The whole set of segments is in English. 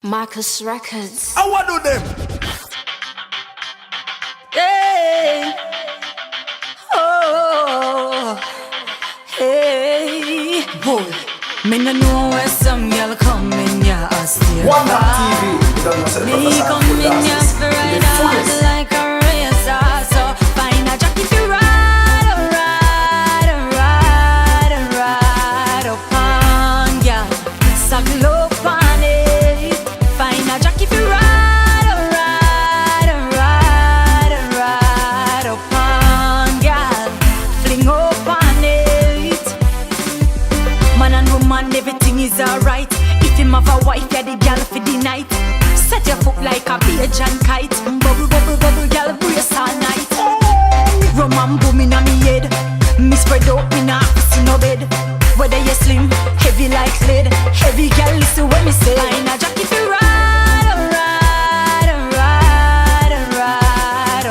Marcus Records. I want to do them. Hey. Oh. Hey. Boy. Me no know where some girl come in ya still. OneKnockTV. Me come in ya for ride out like a racer. So find a jockey to ride, ride upon ya. Suckle up on it. Find a jockey to ride upon ya. Fling up on it. Man and woman, everything is alright. If him have a wife, yeah, the girl for the night. Set your foot like a Bajan kite. Bubble, bubble, bubble, girl, brace all night. Rum and boom in me head. Me spread out, me nah see no bed. Whether you slim, heavy like lead. Heavy girl, listen when me say. Find a jockey to ride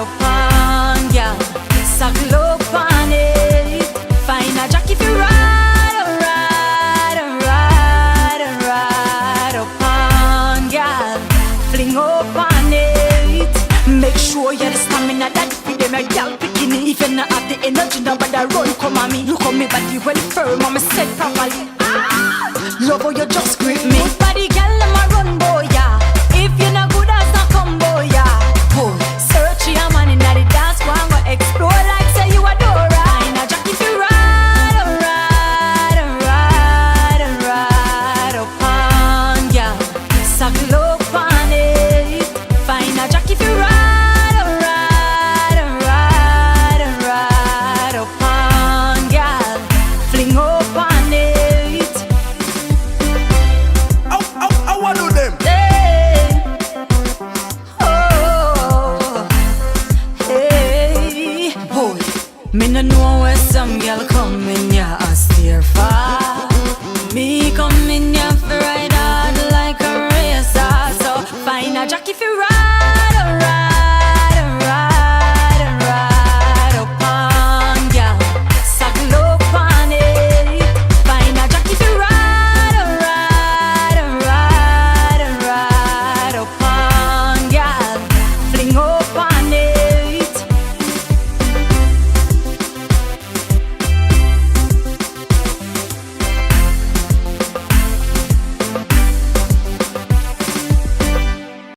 upon ya. Suckle up on it. Find a jockey to ride upon ya. Fling up on it. Make sure you're the stamina that feed them a girl bikini. If you not have the energy, nobody run come on me. Look on me body well firm, I'm set properly. Love how you just grip me. Good body girl, I'm a run boy, yeah. If you not good, that's not combo, yeah. Boy, search your man in the dance, go and go explore like say you adore. Find a jockey to ride upon ya. Suckle